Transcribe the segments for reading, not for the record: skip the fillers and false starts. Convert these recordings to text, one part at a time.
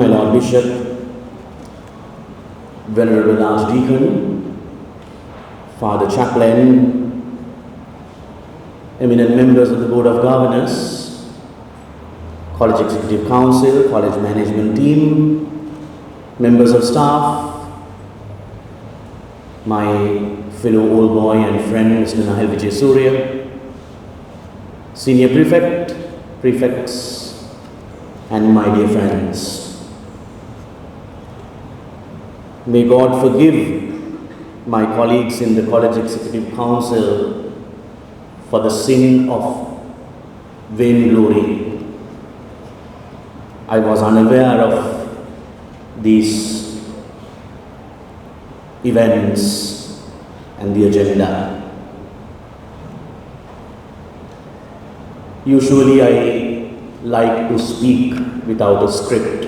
my Lord Bishop, Venerable Archdeacon, Father Chaplain, eminent members of the Board of Governors, College Executive Council, College Management Team, members of staff, my fellow old boy and friend Mr. Araliya Jayasundara, Senior Prefect, Prefects, and my dear friends. May God forgive my colleagues in the College Executive Council for the sin of vainglory. I was unaware of these events and the agenda. Usually I like to speak without a script.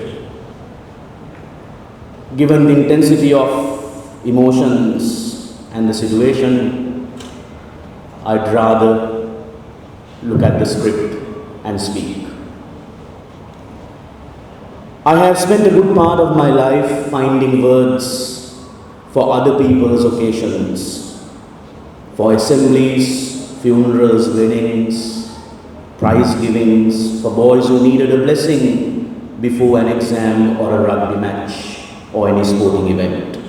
Given the intensity of emotions and the situation, I'd rather look at the script and speak. I have spent a good part of my life finding words for other people's occasions, for assemblies, funerals, weddings, prize givings, for boys who needed a blessing before an exam or a rugby match or any sporting event.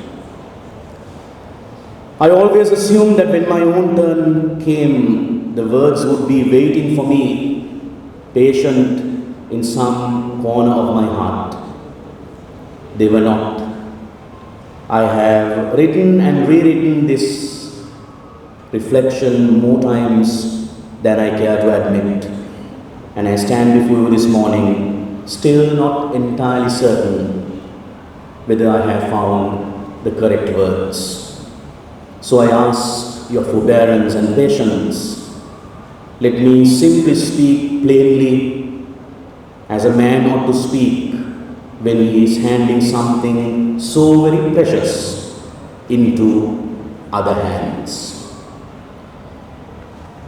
I always assumed that when my own turn came, the words would be waiting for me, patient in some corner of my heart. They were not. I have written and rewritten this reflection more times than I care to admit, and I stand before you this morning still not entirely certain whether I have found the correct words. So I ask your forbearance and patience. Let me simply speak plainly as a man ought to speak when he is handing something so very precious into other hands.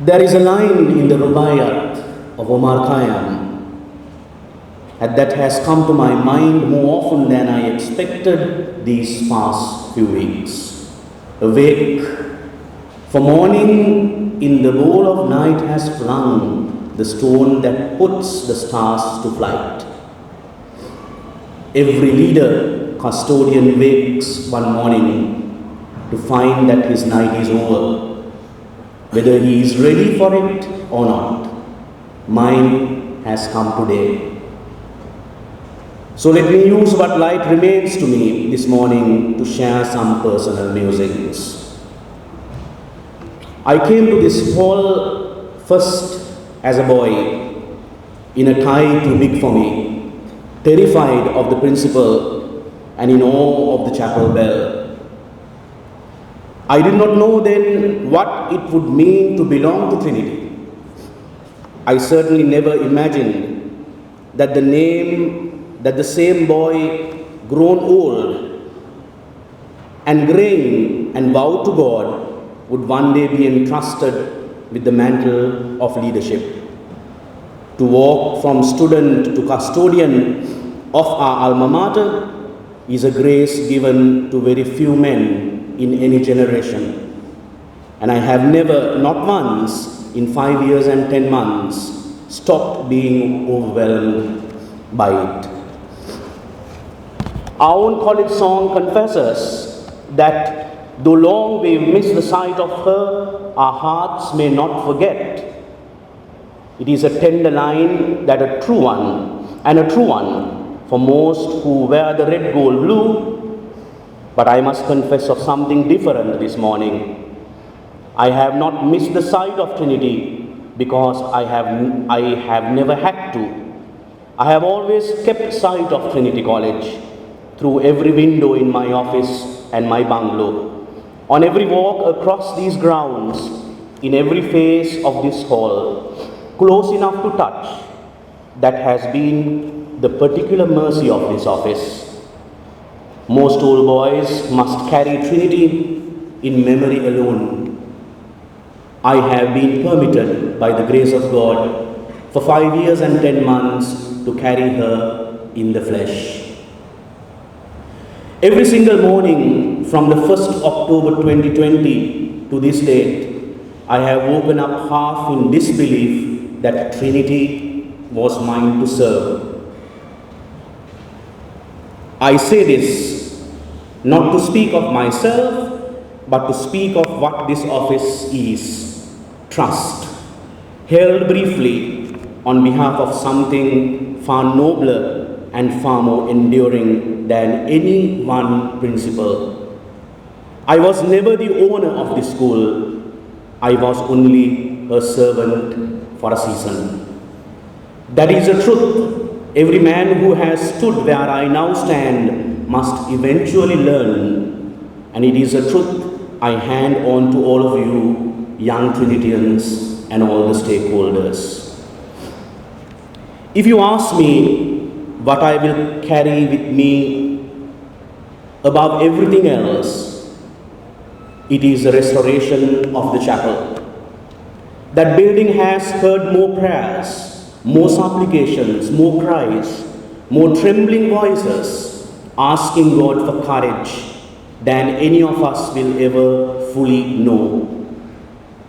There is a line in the Rubaiyat of Omar Khayyam that has come to my mind more often than I expected these past few weeks. Awake, for morning in the bowl of night has flung the stone that puts the stars to flight. Every leader, custodian wakes one morning to find that his night is over, whether he is ready for it or not. Mine has come today. So let me use what light remains to me this morning to share some personal musings. I came to this hall first as a boy in a tie too big for me, terrified of the principal and in awe of the chapel bell. I did not know then what it would mean to belong to Trinity. I certainly never imagined that the same boy grown old and graying and vowed to God would one day be entrusted with the mantle of leadership. To walk from student to custodian of our alma mater is a grace given to very few men in any generation. And I have never, not once, in 5 years and 10 months, stopped being overwhelmed by it. Our own college song confesses that though long we've missed the sight of her, our hearts may not forget. It is a tender line that a true one for most who wear the red, gold, blue. But I must confess of something different this morning. I have not missed the sight of Trinity because I have never had to. I have always kept sight of Trinity College through every window in my office and my bungalow, on every walk across these grounds, in every face of this hall, close enough to touch. That has been the particular mercy of this office. Most old boys must carry Trinity in memory alone. I have been permitted by the grace of God for 5 years and 10 months to carry her in the flesh. Every single morning from the 1st October 2020 to this date, I have woken up half in disbelief that Trinity was mine to serve. I say this not to speak of myself, but to speak of what this office is: trust, held briefly on behalf of something far nobler and far more enduring than any one principle. I was never the owner of this school. I was only a servant for a season. That is the truth. Every man who has stood where I now stand must eventually learn, and it is a truth I hand on to all of you, young Trinitians and all the stakeholders. If you ask me what I will carry with me above everything else, it is the restoration of the chapel. That building has heard more prayers, more supplications, more cries, more trembling voices asking God for courage than any of us will ever fully know.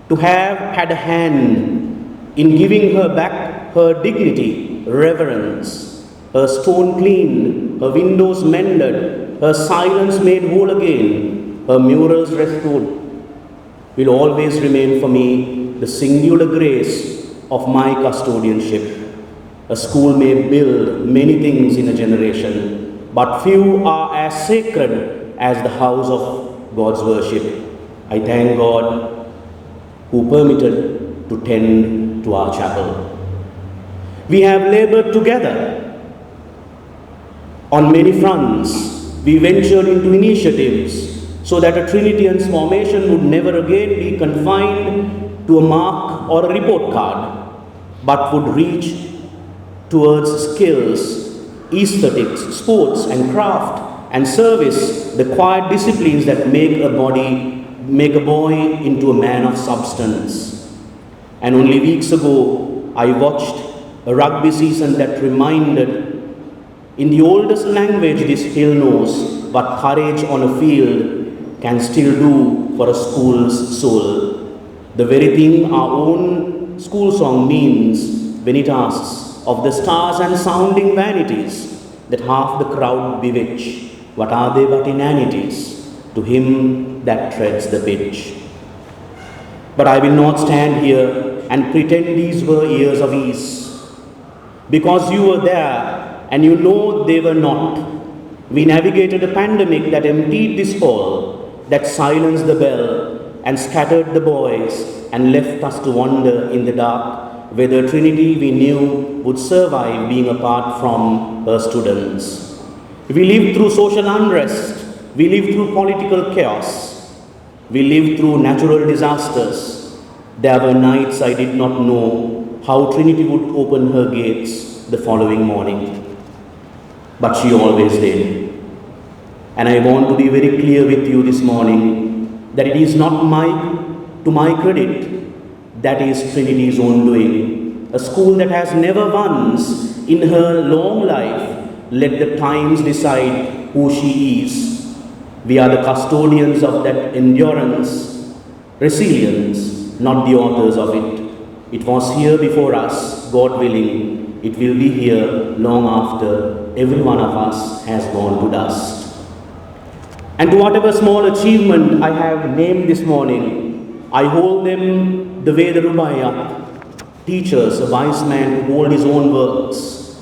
To have had a hand in giving her back her dignity, reverence, her stone cleaned, her windows mended, her silence made whole again, her murals restored, will always remain for me the singular grace of my custodianship. A school may build many things in a generation, but few are as sacred as the house of God's worship. I thank God who permitted to tend to our chapel. We have labored together on many fronts. We ventured into initiatives so that a Trinitarian's formation would never again be confined to a mark or a report card, but would reach towards skills, aesthetics, sports and craft and service, the quiet disciplines that make a boy into a man of substance. And only weeks ago, I watched a rugby season that reminded, in the oldest language this hill knows, what courage on a field can still do for a school's soul. The very thing our own school song means when it asks, of the stars and sounding vanities that half the crowd bewitch, what are they but inanities to him that treads the pitch? But I will not stand here and pretend these were years of ease, because you were there and you know they were not. We navigated a pandemic that emptied this hall, that silenced the bell and scattered the boys and left us to wander in the dark whether Trinity we knew would survive being apart from her students. We lived through social unrest, we lived through political chaos, we lived through natural disasters. There were nights I did not know how Trinity would open her gates the following morning, but she always did. And I want to be very clear with you this morning that it is not to my credit. That is Trinity's own doing. A school that has never once in her long life let the times decide who she is. We are the custodians of that endurance, resilience, not the authors of it. It was here before us, God willing. It will be here long after every one of us has gone to dust. And to whatever small achievement I have named this morning, I hold them the way the Rubaiyat teaches a wise man to hold his own works.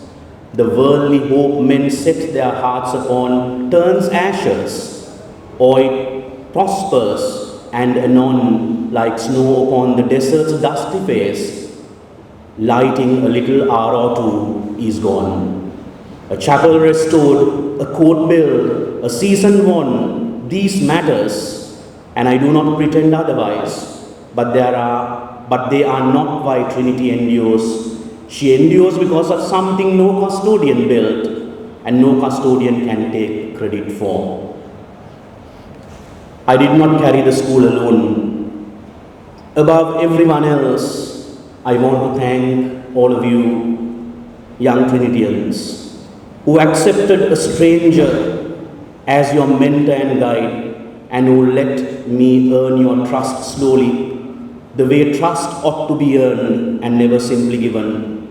The worldly hope men set their hearts upon turns ashes, or it prospers, and anon, like snow upon the desert's dusty face, lighting a little hour or two, is gone. A chapel restored, a court built, a season won, these matters, and I do not pretend otherwise. But they are not why Trinity endures. She endures because of something no custodian built and no custodian can take credit for. I did not carry the school alone. Above everyone else, I want to thank all of you, young Trinitians, who accepted a stranger as your mentor and guide, and who let me earn your trust slowly, the way trust ought to be earned and never simply given.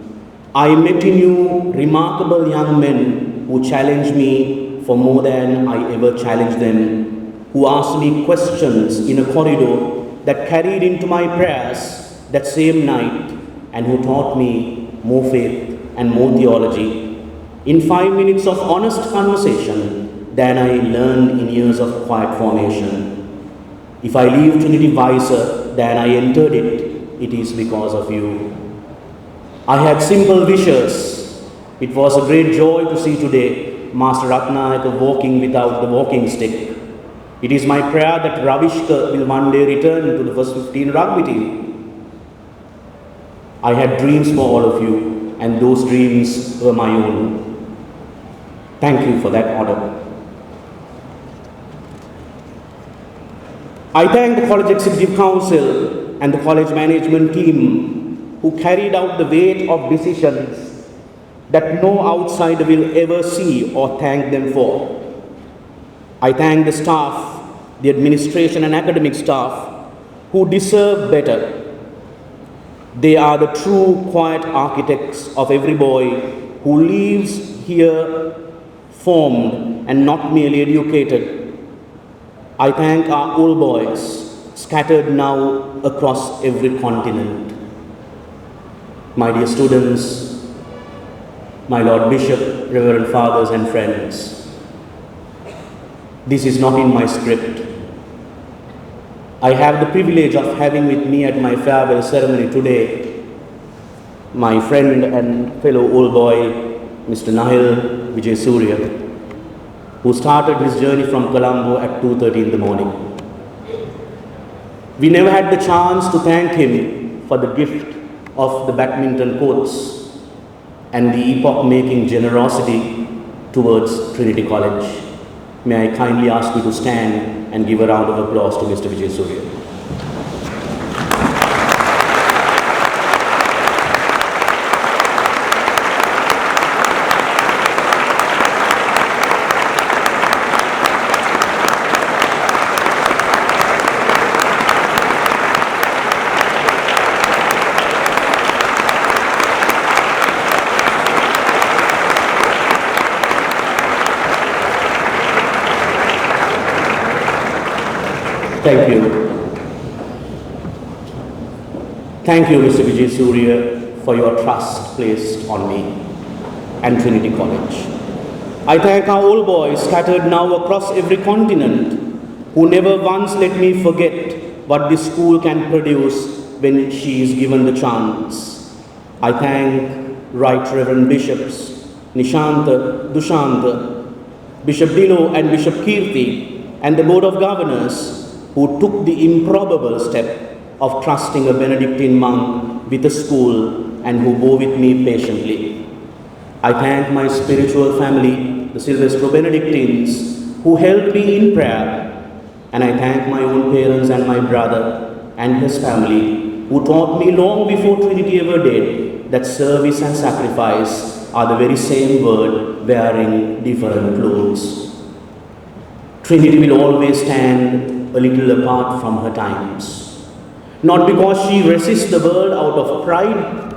I met in you remarkable young men who challenged me for more than I ever challenged them, who asked me questions in a corridor that carried into my prayers that same night, and who taught me more faith and more theology in 5 minutes of honest conversation than I learned in years of quiet formation. If I leave Trinity wiser than I entered it, it is because of you. I had simple wishes. It was a great joy to see today Master Ratnayaka walking without the walking stick. It is my prayer that Ravishka will one day return to the first 15 rugby team. I had dreams for all of you, and those dreams were my own. Thank you for that honor. I thank the College Executive Council and the college management team who carried out the weight of decisions that no outsider will ever see or thank them for. I thank the staff, the administration and academic staff who deserve better. They are the true quiet architects of every boy who leaves here formed and not merely educated. I thank our old boys scattered now across every continent. My dear students, my Lord Bishop, Reverend Fathers and friends, this is not in my script. I have the privilege of having with me at my farewell ceremony today my friend and fellow old boy, Mr. Nahil Jayasundara, who started his journey from Colombo at 2:30 in the morning. We never had the chance to thank him for the gift of the badminton courts and the epoch-making generosity towards Trinity College. May I kindly ask you to stand and give a round of applause to Mr. Jayasundara. Thank you. Thank you, Mr. Vijay Surya, for your trust placed on me and Trinity College. I thank our old boys scattered now across every continent who never once let me forget what this school can produce when she is given the chance. I thank Right Reverend Bishops Nishanta, Dushanta, Bishop Dilo and Bishop Kirti and the Board of Governors who took the improbable step of trusting a Benedictine monk with a school and who bore with me patiently. I thank my spiritual family, the Silvestro Benedictines, who helped me in prayer, and I thank my own parents and my brother and his family, who taught me long before Trinity ever did that service and sacrifice are the very same word wearing different clothes. Trinity will always stand a little apart from her times. Not because she resists the world out of pride,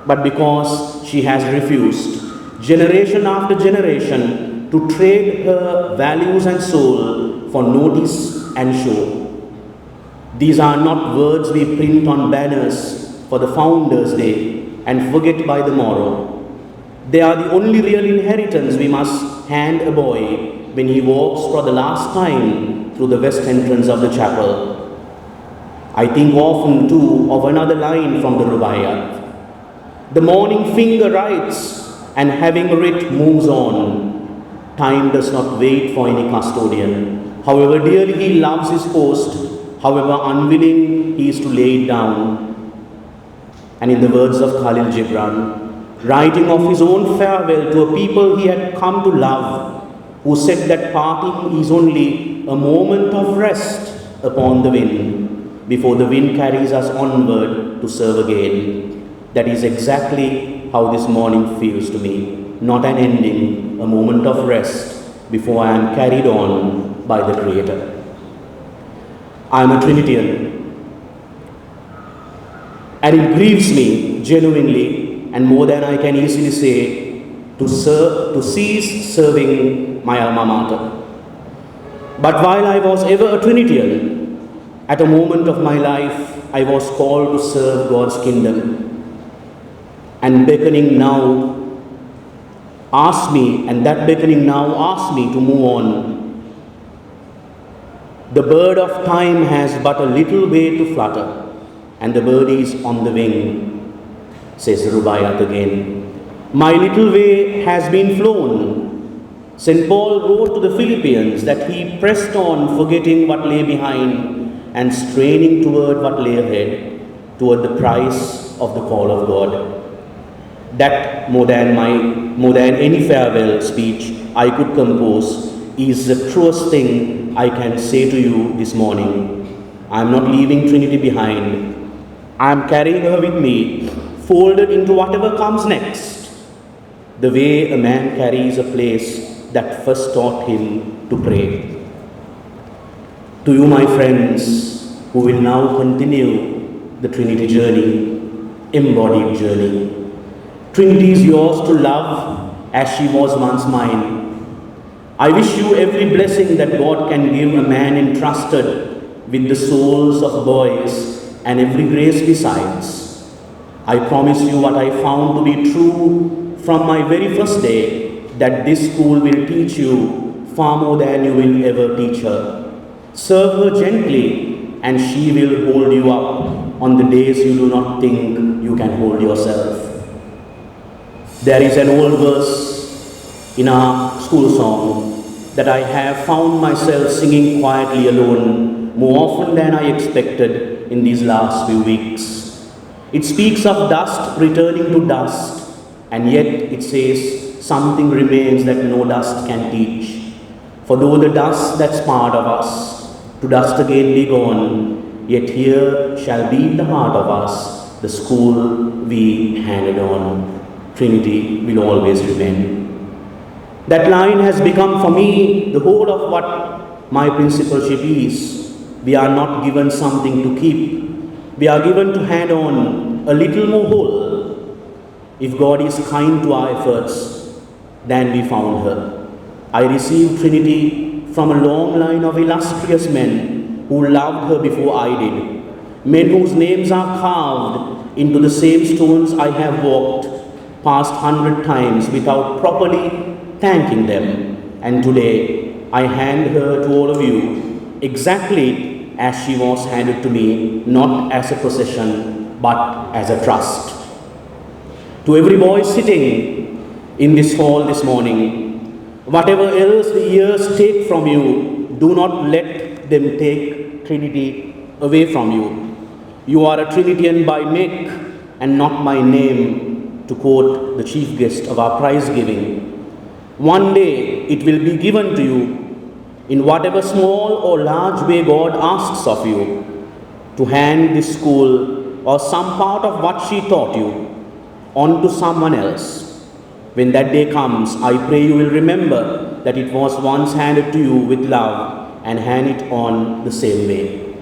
but because she has refused, generation after generation, to trade her values and soul for notice and show. These are not words we print on banners for the Founders' Day and forget by the morrow. They are the only real inheritance we must hand a boy when he walks for the last time through the west entrance of the chapel. I think often too of another line from the Rubaiyat. The morning finger writes, and having writ moves on. Time does not wait for any custodian. However dearly he loves his post, however unwilling he is to lay it down. And in the words of Khalil Gibran, writing of his own farewell to a people he had come to love, who said that parting is only a moment of rest upon the wind, before the wind carries us onward to serve again. That is exactly how this morning feels to me. Not an ending, a moment of rest, before I am carried on by the Creator. I am a Trinitarian, and it grieves me genuinely, and more than I can easily say, to cease serving my alma mater. But while I was ever a Trinitarian, at a moment of my life, I was called to serve God's kingdom. And beckoning now asks me, and that beckoning now asks me to move on. The bird of time has but a little way to flutter, and the bird is on the wing, says Rubaiyat again. My little way has been flown. St. Paul wrote to the Philippians that he pressed on, forgetting what lay behind and straining toward what lay ahead, toward the prize of the call of God. That more than any farewell speech I could compose is the truest thing I can say to you this morning. I am not leaving Trinity behind. I am carrying her with me, folded into whatever comes next, the way a man carries a place that first taught him to pray. To you, my friends, who will now continue the Trinity journey, embodied journey. Trinity is yours to love as she was once mine. I wish you every blessing that God can give a man entrusted with the souls of boys and every grace besides. I promise you what I found to be true from my very first day, that this school will teach you far more than you will ever teach her. Serve her gently, and she will hold you up on the days you do not think you can hold yourself. There is an old verse in our school song that I have found myself singing quietly alone more often than I expected in these last few weeks. It speaks of dust returning to dust, and yet it says something remains that no dust can teach. For though the dust that's part of us to dust again be gone, yet here shall be in the heart of us the school we handed on. Trinity will always remain. That line has become for me the whole of what my principalship is. We are not given something to keep. We are given to hand on a little more whole. If God is kind to our efforts, then we found her. I received Trinity from a long line of illustrious men who loved her before I did. Men whose names are carved into the same stones I have walked past 100 times without properly thanking them. And today, I hand her to all of you exactly as she was handed to me, not as a possession, but as a trust. To every boy sitting in this hall this morning, whatever else the years take from you, do not let them take Trinity away from you. You are a Trinitarian by make and not by name, to quote the chief guest of our prize giving. One day it will be given to you in whatever small or large way God asks of you, to hand this school or some part of what she taught you on to someone else. When that day comes, I pray you will remember that it was once handed to you with love, and hand it on the same way.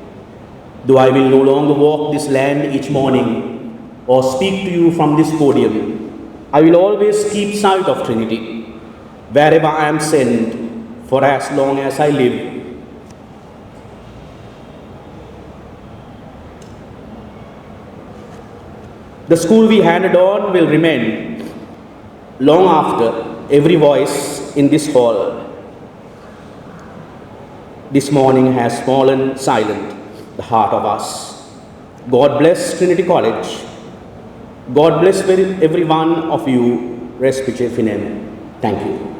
Though I will no longer walk this land each morning or speak to you from this podium, I will always keep sight of Trinity wherever I am sent, for as long as I live. The school we handed on will remain long after every voice in this hall this morning has fallen silent, the heart of us. God bless Trinity College. God bless every one of you. Respice finem. Thank you.